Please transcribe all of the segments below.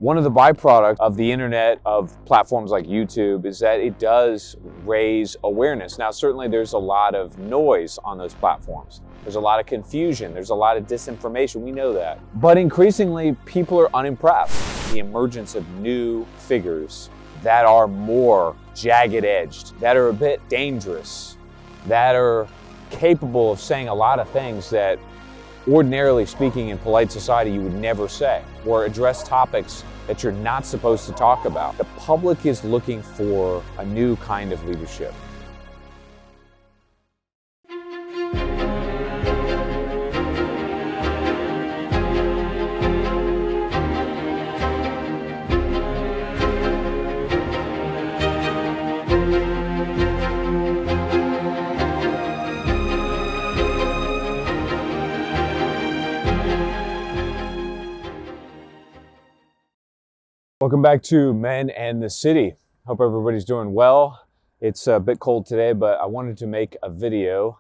One of the byproducts of the internet, of platforms like YouTube, is that it does raise awareness. Now, certainly there's a lot of noise on those platforms. There's a lot of confusion. There's a lot of disinformation. We know that. But increasingly, people are unimpressed. The emergence of new figures that are more jagged-edged, that are a bit dangerous, that are capable of saying a lot of things that ordinarily speaking in polite society you would never say, or address topics that you're not supposed to talk about. The public is looking for a new kind of leadership. Welcome back to Men and the City. Hope everybody's doing well. It's a bit cold today, but I wanted to make a video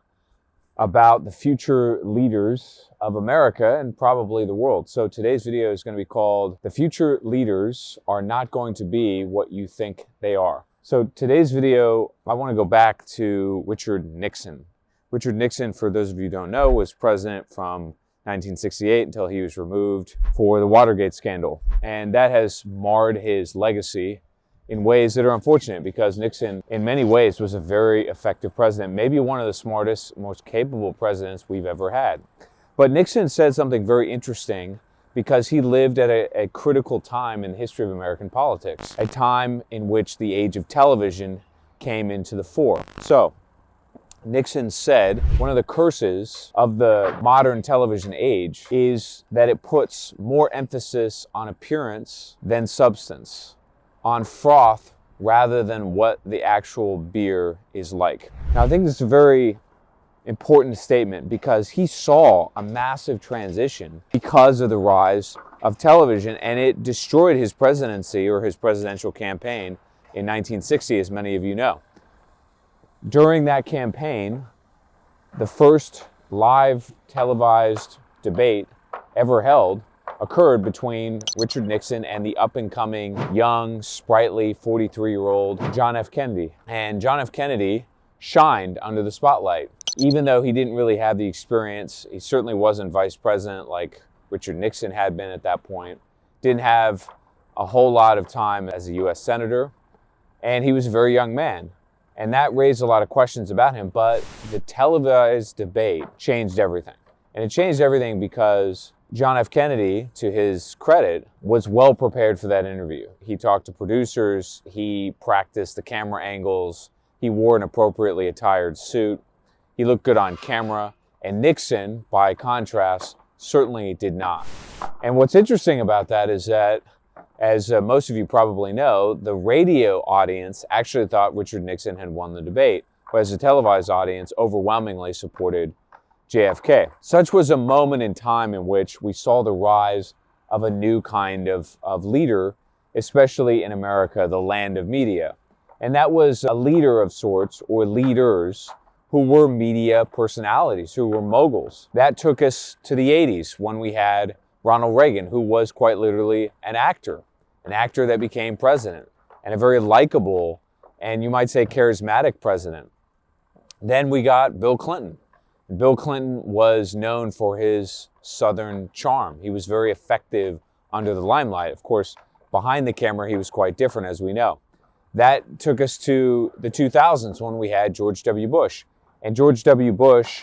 about the future leaders of America and probably the world. So today's video is going to be called "The Future Leaders Are Not Going to Be What You Think They Are." So today's video, I want to go back to Richard Nixon. Richard Nixon, for those of you who don't know, was president from 1968 until he was removed for the Watergate scandal. And that has marred his legacy in ways that are unfortunate, because Nixon, in many ways, was a very effective president, maybe one of the smartest, most capable presidents we've ever had. But Nixon said something very interesting because he lived at a critical time in the history of American politics, a time in which the age of television came into the fore. So, Nixon said, one of the curses of the modern television age is that it puts more emphasis on appearance than substance, on froth rather than what the actual beer is like. Now, I think this is a very important statement because he saw a massive transition because of the rise of television, and it destroyed his presidency or his presidential campaign in 1960, as many of you know. During that campaign, the first live televised debate ever held occurred between Richard Nixon and the up-and-coming, young, sprightly 43-year-old John F. Kennedy. And John F. Kennedy shined under the spotlight. Even though he didn't really have the experience, he certainly wasn't vice president like Richard Nixon had been at that point, didn't have a whole lot of time as a U.S. Senator, and he was a very young man. And that raised a lot of questions about him, but the televised debate changed everything. And it changed everything because John F. Kennedy, to his credit, was well prepared for that interview. He talked to producers, he practiced the camera angles, he wore an appropriately attired suit, he looked good on camera, and Nixon, by contrast, certainly did not. And what's interesting about that is that, as most of you probably know, the radio audience actually thought Richard Nixon had won the debate, whereas the televised audience overwhelmingly supported JFK. Such was a moment in time in which we saw the rise of a new kind of leader, especially in America, the land of media. And that was a leader of sorts, or leaders, who were media personalities, who were moguls. That took us to the 80s when we had Ronald Reagan, who was quite literally an actor that became president, and a very likable and, you might say, charismatic president. Then we got Bill Clinton. Bill Clinton was known for his Southern charm. He was very effective under the limelight. Of course, behind the camera, he was quite different, as we know. That took us to the 2000s when we had George W. Bush. And George W. Bush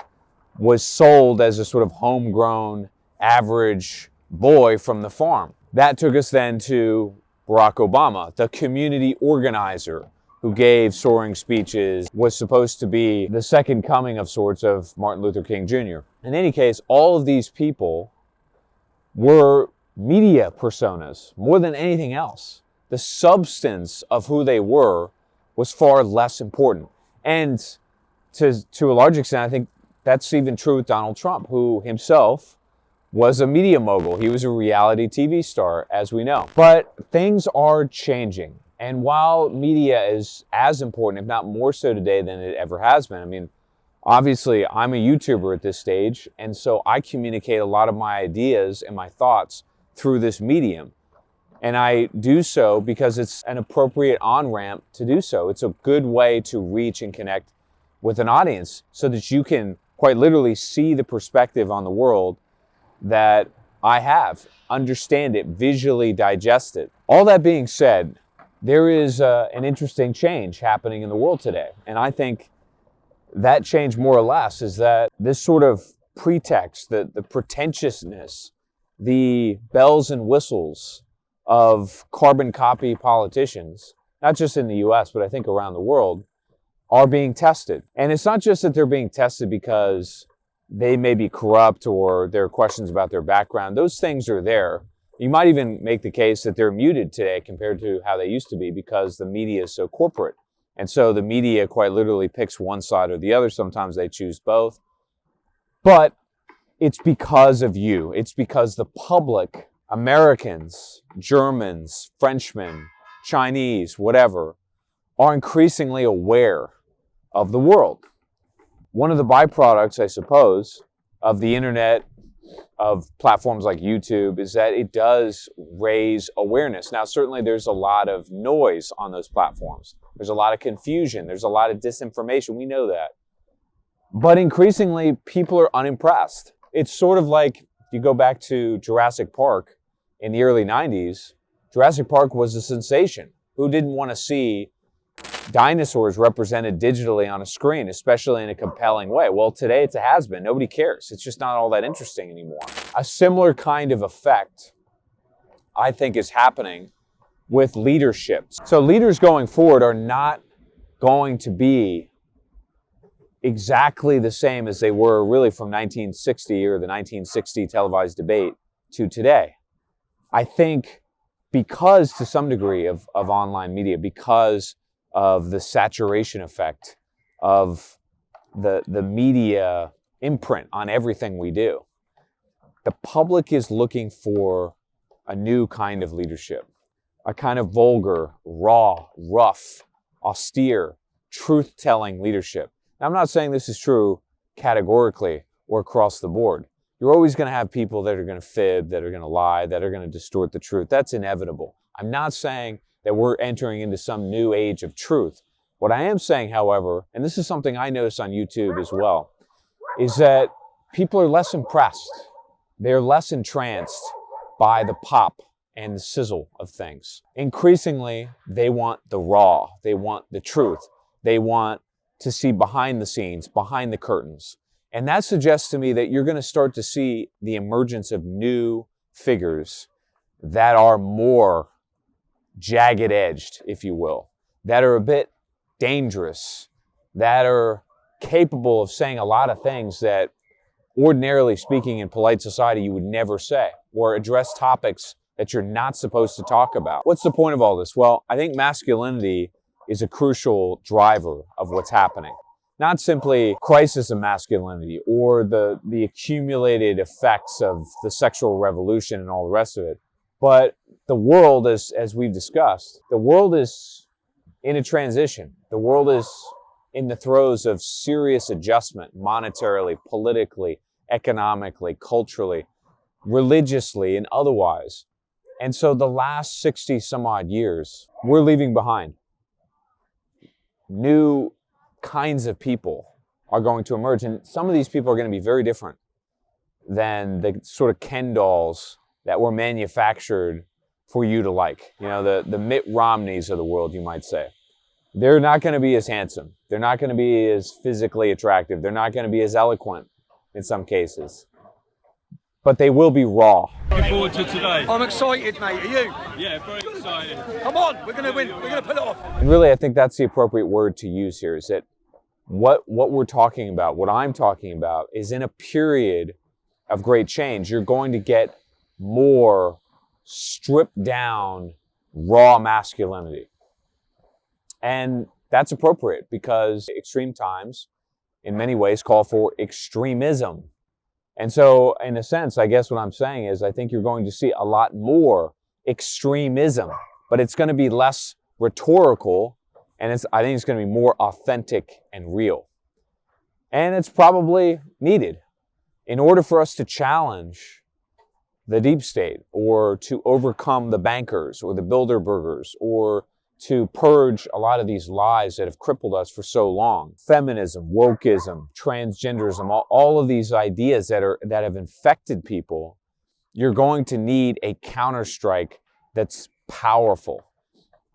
was sold as a sort of homegrown, average boy from the farm. That took us then to Barack Obama, the community organizer who gave soaring speeches, was supposed to be the second coming of sorts of Martin Luther King Jr. In any case, all of these people were media personas more than anything else. The substance of who they were was far less important. And to a large extent, I think that's even true with Donald Trump, who himself was a media mogul. He was a reality TV star, as we know. But things are changing. And while media is as important, if not more so today than it ever has been, I mean, obviously I'm a YouTuber at this stage, and so I communicate a lot of my ideas and my thoughts through this medium. And I do so because it's an appropriate on-ramp to do so. It's a good way to reach and connect with an audience so that you can quite literally see the perspective on the world that I have, understand it, visually digest it. All that being said, there is an interesting change happening in the world today. And I think that change more or less is that this sort of pretext, the pretentiousness, the bells and whistles of carbon copy politicians, not just in the US, but I think around the world, are being tested. And it's not just that they're being tested because they may be corrupt or there are questions about their background. Those things are there. You might even make the case that they're muted today compared to how they used to be because the media is so corporate. And so the media quite literally picks one side or the other. Sometimes they choose both. But it's because of you. It's because the public, Americans, Germans, Frenchmen, Chinese, whatever, are increasingly aware of the world. One of the byproducts, I suppose, of the internet, of platforms like YouTube, is that it does raise awareness. Now, certainly there's a lot of noise on those platforms. There's a lot of confusion. There's a lot of disinformation. We know that. But increasingly, people are unimpressed. It's sort of like, you go back to Jurassic Park in the early 90s, Jurassic Park was a sensation. Who didn't want to see dinosaurs represented digitally on a screen, especially in a compelling way? Well, today it's a has-been. Nobody cares. It's just not all that interesting anymore. A similar kind of effect, I think, is happening with leadership. So leaders going forward are not going to be exactly the same as they were really from 1960 or the 1960 televised debate to today. I think because to some degree of online media, because of the saturation effect of the media imprint on everything we do, the public is looking for a new kind of leadership, a kind of vulgar, raw, rough, austere, truth-telling leadership. Now, I'm not saying this is true categorically or across the board. You're always going to have people that are going to fib, that are going to lie, that are going to distort the truth. That's inevitable. I'm not saying that we're entering into some new age of truth. What I am saying, however, and this is something I notice on YouTube as well, is that people are less impressed. They're less entranced by the pop and the sizzle of things. Increasingly, they want the raw. They want the truth. They want to see behind the scenes, behind the curtains. And that suggests to me that you're going to start to see the emergence of new figures that are more jagged-edged, if you will, that are a bit dangerous, that are capable of saying a lot of things that, ordinarily speaking in polite society, you would never say, or address topics that you're not supposed to talk about. What's the point of all this? Well, I think masculinity is a crucial driver of what's happening. Not simply crisis of masculinity or the accumulated effects of the sexual revolution and all the rest of it, but the world, as we've discussed, the world is in a transition. The world is in the throes of serious adjustment, monetarily, politically, economically, culturally, religiously, and otherwise. And so the last 60 some odd years, we're leaving behind. New kinds of people are going to emerge, and some of these people are going to be very different than the sort of Ken dolls that were manufactured for you to like. You know, the Mitt Romneys of the world, you might say. They're not going to be as handsome. They're not going to be as physically attractive. They're not going to be as eloquent in some cases. But they will be raw. Looking forward to today. I'm excited, mate. Are you? Yeah, very excited. Come on, we're going to win. We're going to pull it off. And really, I think that's the appropriate word to use here, is that what we're talking about, what I'm talking about, is in a period of great change. You're going to get more stripped down, raw masculinity. And that's appropriate because extreme times, in many ways, call for extremism. And so, in a sense, I guess what I'm saying is I think you're going to see a lot more extremism, but it's going to be less rhetorical, and I think it's going to be more authentic and real. And it's probably needed in order for us to challenge the deep state, or to overcome the bankers or the Bilderbergers, or to purge a lot of these lies that have crippled us for so long. Feminism, wokeism, transgenderism, all of these ideas that have infected people, you're going to need a counterstrike that's powerful.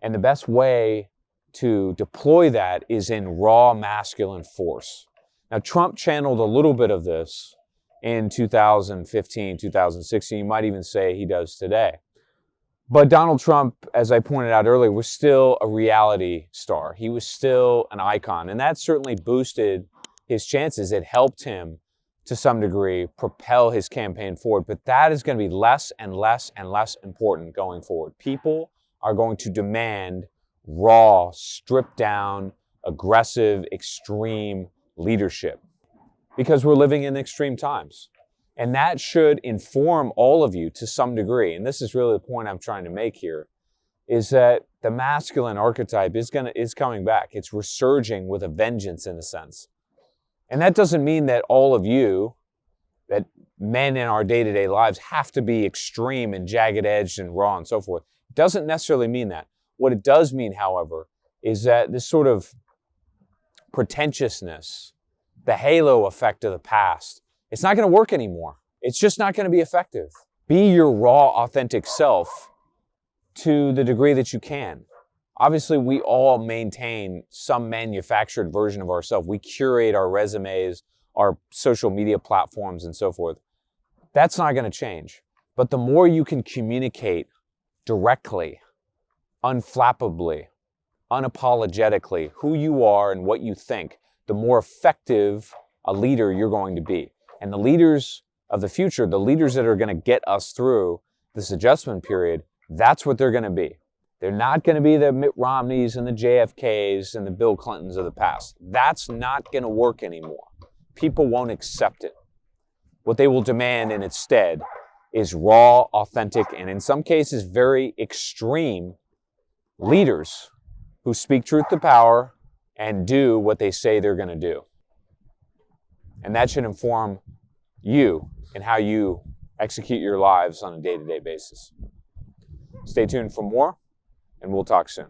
And the best way to deploy that is in raw masculine force. Now, Trump channeled a little bit of this in 2015, 2016. You might even say he does today. But Donald Trump, as I pointed out earlier, was still a reality star. He was still an icon. And that certainly boosted his chances. It helped him, to some degree, propel his campaign forward. But that is going to be less and less and less important going forward. People are going to demand raw, stripped down, aggressive, extreme leadership, because we're living in extreme times. And that should inform all of you to some degree. And this is really the point I'm trying to make here, is that the masculine archetype is coming back. It's resurging with a vengeance, in a sense. And that doesn't mean that all of you, that men in our day-to-day lives, have to be extreme and jagged-edged and raw and so forth. It doesn't necessarily mean that. What it does mean, however, is that this sort of pretentiousness, the halo effect of the past, it's not going to work anymore. It's just not going to be effective. Be your raw, authentic self to the degree that you can. Obviously, we all maintain some manufactured version of ourselves. We curate our resumes, our social media platforms, and so forth. That's not going to change. But the more you can communicate directly, unflappably, unapologetically who you are and what you think, the more effective a leader you're going to be. And the leaders of the future, the leaders that are going to get us through this adjustment period, that's what they're going to be. They're not going to be the Mitt Romneys and the JFKs and the Bill Clintons of the past. That's not going to work anymore. People won't accept it. What they will demand in its stead is raw, authentic, and in some cases very extreme leaders who speak truth to power and do what they say they're going to do. And that should inform you and how you execute your lives on a day-to-day basis. Stay tuned for more, and we'll talk soon.